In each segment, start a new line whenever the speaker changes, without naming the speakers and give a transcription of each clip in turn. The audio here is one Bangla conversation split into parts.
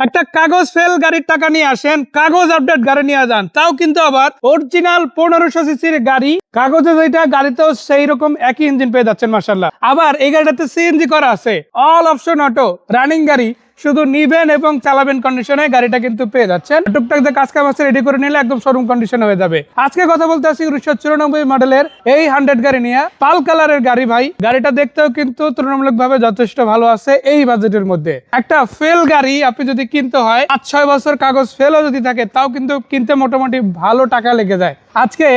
একটা কাগজ ফেল গাড়ির টাকা নিয়ে আসেন, কাগজ আপডেট গাড়ি নিয়ে যান, তাও কিন্তু আবার অরিজিনাল 1500 সিসির গাড়ি, কাগজে যেটা গাড়িতেও সেই রকম একই ইঞ্জিন পেয়ে যাচ্ছেন মাশাআল্লাহ। আবার এই গাড়িটাতে সিএনজি করা আছে, অল অপশন অটো, রানিং গাড়ি, শুধু নিবেন এবং চালাবেন কন্ডিশনে গাড়িটা কিন্তু পেয়ে যাচ্ছেন। টুকটাক যে কাজ কাম আছে রেডি করে নিলে একদম শোরুম কন্ডিশনে হয়ে যাবে। আজকে কথা বলতে আসি 1994 মডেলের এই 100 গাড়ি নিয়ে, পাল কালারের গাড়ি ভাই। গাড়িটা দেখতেও কিন্তু তুলনামূলকভাবে যথেষ্ট ভালো আছে এই বাজেটের মধ্যে। একটা ফেল গাড়ি আপনি যদি কিনতে হয়, 5-6 বছর কাগজ ফেলও যদি থাকে, তাও কিন্তু কিনতে মোটামুটি ভালো টাকা লেগে যায়। আজকে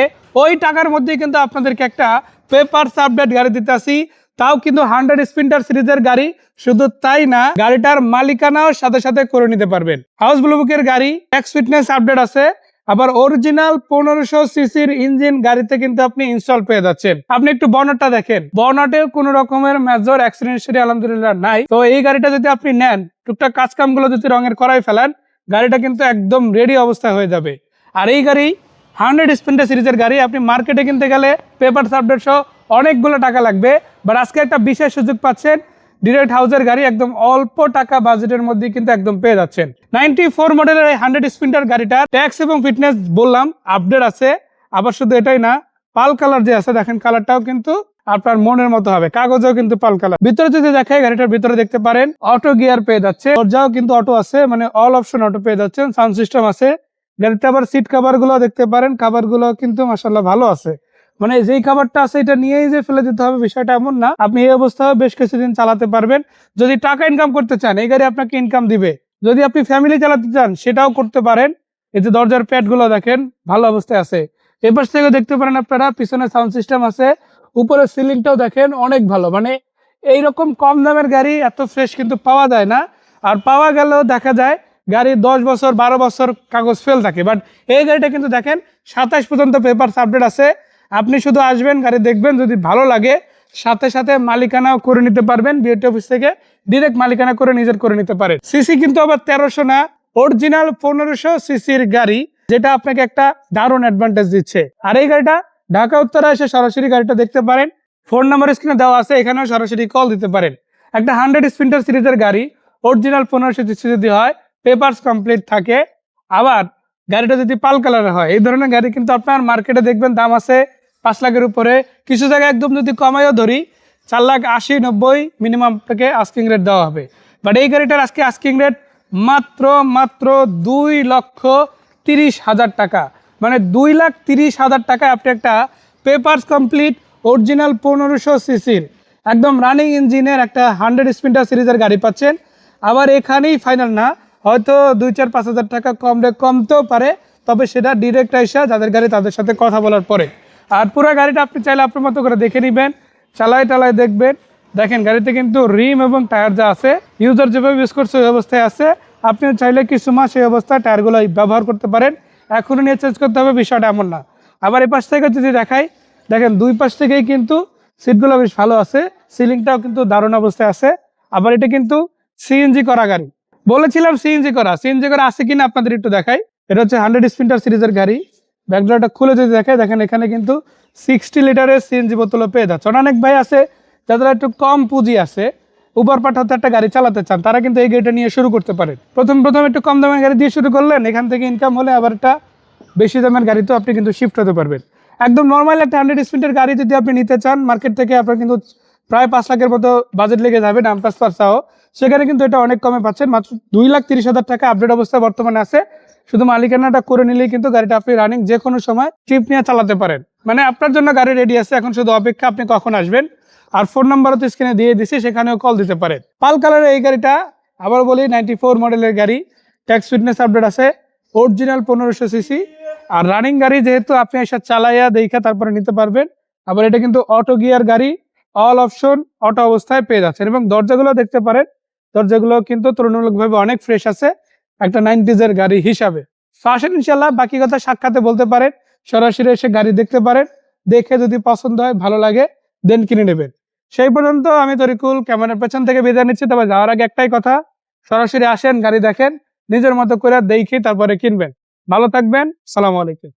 ওই টাকার মধ্যেই কিন্তু আপনাদেরকে একটা পেপারস আপডেট গাড়ি দিতে আসি, তাও কিন্তু 100 স্প্রিন্টার সিরিজের গাড়ি। শুধু তাই না, গাড়িটার মালিকানাও সাথে সাথে করে নিতে পারবেন। হাউস ব্লু বুকের গাড়ি, ট্যাক্স ফিটনেস আপডেট আছে, আবার অরিজিনাল 1500 সিসির ইঞ্জিন গাড়িতে কিন্তু আপনি ইনস্টল পেয়ে যাচ্ছেন। আপনি একটু বর্ণাটটা দেখেন, বর্ণাটে কোনো রকমের মেজর অ্যাক্সিডেন্ট হিস্টরি আলহামদুলিল্লাহ নাই। তো এই গাড়িটা যদি আপনি নেন, টুকটাক কাজ কামগুলো যদি রঙের করাই ফেলেন, গাড়িটা কিন্তু একদম রেডি অবস্থায় হয়ে যাবে। আর এই গাড়ি 100 স্প্রিন্টার সিরিজের গাড়ি, আপনি মার্কেটে কিনতে গেলে পেপারস আপডেট সহ অনেকগুলো টাকা লাগবে। বাট আজকে একটা বিশেষ সুযোগ পাচ্ছেন, ডিরেক্ট হাউসের গাড়ি একদম অল্প টাকা বাজেটের মধ্যে কিন্তু একদম পেয়ে যাচ্ছেন। 94 মডেলের 100 স্প্রিন্টার গাড়িটা ট্যাক্স এবং ফিটনেস বললাম আপডেট আছে। আবার শুধু এটাই না, পাল কালার যে আছে দেখেন, কালারটাও কিন্তু আপনার মনের মতো হবে, কাগজেও কিন্তু পাল কালার। ভিতরে যদি দেখেন, গাড়িটার ভিতরে দেখতে পারেন অটো গিয়ার পেয়ে যাচ্ছে, দরজাও কিন্তু অটো আছে, মানে অল অপশন অটো পেয়ে যাচ্ছেন। সাউন্ড সিস্টেম আছে গাড়িতে। আবার সিট কভার গুলো দেখতে পারেন, কভার গুলো কিন্তু মাশাআল্লাহ ভালো আছে। মানে যেই খাবারটা আছে এটা নিয়েই যে ফেলে দিতে হবে বিষয়টা এমন না, আপনি এই অবস্থায় বেশ কিছুদিন চালাতে পারবেন। যদি টাকা ইনকাম করতে চান, এই গাড়ি আপনাকে ইনকাম দিবে। যদি আপনি ফ্যামিলি চালাতে চান, সেটাও করতে পারেন। এই যে দরজার প্যাড গুলো দেখেন ভালো অবস্থায় আছে। এপাশ থেকে দেখতে পারেন আপনারা, পিছনে সাউন্ড সিস্টেম আছে, উপরে সিলিংটাও দেখেন অনেক ভালো। মানে এইরকম কম দামের গাড়ি এত ফ্রেশ কিন্তু পাওয়া যায় না। আর পাওয়া গেলেও দেখা যায় গাড়ি 10 বছর 12 বছর কাগজ ফেল থাকে। বাট এই গাড়িটা কিন্তু দেখেন 27 পর্যন্ত পেপারস আপডেট আছে। আপনি শুধু আসবেন, গাড়ি দেখবেন, যদি ভালো লাগে সাথে সাথে মালিকানাও করে নিতে পারবেন। বিএটি অফিস থেকে ডিরেক্ট মালিকানা করে নিজের করে নিতে পারেন। সিসি কিন্তু আবার 1300 না, অরিজিনাল 1500 সিসির গাড়ি, যেটা আপনাকে একটা দারুণ অ্যাডভান্টেজ দিচ্ছে। আর এই গাড়িটা ঢাকা উত্তরা এসে সরাসরি গাড়িটা দেখতে পারেন, ফোন নাম্বার স্ক্রিনে দেওয়া আছে, এখানেও সরাসরি কল দিতে পারেন। একটা 100 স্প্রিন্টার সিরিজের গাড়ি, অরিজিনাল 1500 সিসি যদি হয়, পেপারস কমপ্লিট থাকে, আবার গাড়িটা যদি পাল কালারের হয়, এই ধরনের গাড়ি কিন্তু আপনার মার্কেটে দেখবেন দাম আছে 5 লাখের উপরে। কিছু জায়গায় একদম যদি কমাইও ধরি, 4,80,90 মিনিমাম থেকে আস্কিং রেট দেওয়া হবে। বাট এই গাড়িটার আজকে আস্কিং রেট মাত্র 2,30,000 টাকা। মানে 2,30,000 টাকায় আপনি একটা পেপারস কমপ্লিট অরিজিনাল 1500 সিসির একদম রানিং ইঞ্জিনের একটা 100 স্প্রিন্টার সিরিজের গাড়ি পাচ্ছেন। আবার এখানেই ফাইনাল না, হয়তো 2-4-5 হাজার টাকা কমতেও পারে, তবে সেটা ডিরেক্ট আইসা যাদের গাড়ি তাদের সাথে কথা বলার পরে। আর পুরো গাড়িটা আপনি চাইলে আপনার মতো করে দেখে নেবেন, চালায় দেখবেন। দেখেন গাড়িতে কিন্তু রিম এবং টায়ার যা আছে, ইউজার যেভাবে ইউজ করছে ওই অবস্থায় আছে। আপনি চাইলে কিছু মাস এই অবস্থায় টায়ারগুলো ব্যবহার করতে পারেন, এখনও নিয়ে চেঞ্জ করতে হবে বিষয়টা এমন না। আবার এই পাশ থেকে যদি দেখাই, দেখেন দুই পাশ থেকেই কিন্তু সিটগুলো বেশ ভালো আছে, সিলিংটাও কিন্তু দারুণ অবস্থায় আছে। আবার এটা কিন্তু সিএনজি করা গাড়ি, বলেছিলাম সিএনজি করা আছে কিনা আপনাদের একটু দেখাই। এটা হচ্ছে 100 স্প্রিন্টার সিরিজের গাড়ি। ব্যাকডোরটা খুলে যদি দেখায়, দেখেন এখানে কিন্তু 60 লিটারের সিএনজি বোতলও পেয়ে যাচ্ছে। অনেক ভাই আছে যাদের একটু কম পুঁজি আছে, উবার পাঠাতে একটা গাড়ি চালাতে চান, তারা কিন্তু এই গাড়িটা নিয়ে শুরু করতে পারেন। প্রথম একটু কম দামের গাড়ি দিয়ে শুরু করলেন, এখান থেকে ইনকাম হলে আবার একটা বেশি দামের গাড়িতেও আপনি কিন্তু শিফট হতে পারবেন। একদম নর্মাল একটা 100 স্প্রিন্টের গাড়ি যদি আপনি নিতে চান, মার্কেট থেকে আপনার কিন্তু প্রায় 5 লাখের মতো বাজেট লেগে যাবে, নাম পাস সহ। সেখানে কিন্তু এটা অনেক কমে পাচ্ছেন, মাত্র 2,30,000 টাকা আপডেট অবস্থায় বর্তমানে আছে। শুধু মালিকানাটা করে নিলেই কিন্তু গাড়িটা আপনি রানিং যে কোনো সময় ট্রিপ নিয়ে চালাতে পারেন। মানে আপনার জন্য গাড়ি রেডি আছে, এখন শুধু অপেক্ষা আপনি কখন আসবেন। আর ফোন নাম্বারও তো স্ক্রিনে দিয়ে দিছি, সেখানেও কল দিতে পারেন। পাল কালারের এই গাড়িটা আবার বলি 94 মডেলের গাড়ি, ট্যাক্স ফিটনেস আপডেট আছে, অরিজিনাল 1500 সিসি। আর রানিং গাড়ি যেহেতু আপনি এসে চালাইয়া দেখা তারপরে নিতে পারবেন। আবার এটা কিন্তু অটো গিয়ার গাড়ি, অল অপশন অটো অবস্থায় পেয়ে যাচ্ছেন। এবং দরজাগুলো দেখতে পারেন, দরজাগুলো কিন্তু তুলনামূলকভাবে অনেক ফ্রেশ আছে একটা 90s গাড়ি হিসাবে। তো আসেন ইনশাল্লাহ বাকি কথা সাক্ষাতে বলতে পারেন, সরাসরি এসে গাড়ি দেখতে পারেন, দেখে যদি পছন্দ হয় ভালো লাগে দেন কিনে নেবেন। সেই পর্যন্ত আমি তরিকুল ক্যামেরার পেছন থেকে বিদায় নিচ্ছি। তবে যাওয়ার আগে একটাই কথা, সরাসরি আসেন, গাড়ি দেখেন, নিজের মতো করে দেখে তারপরে কিনবেন। ভালো থাকবেন, সালামু আলাইকুম।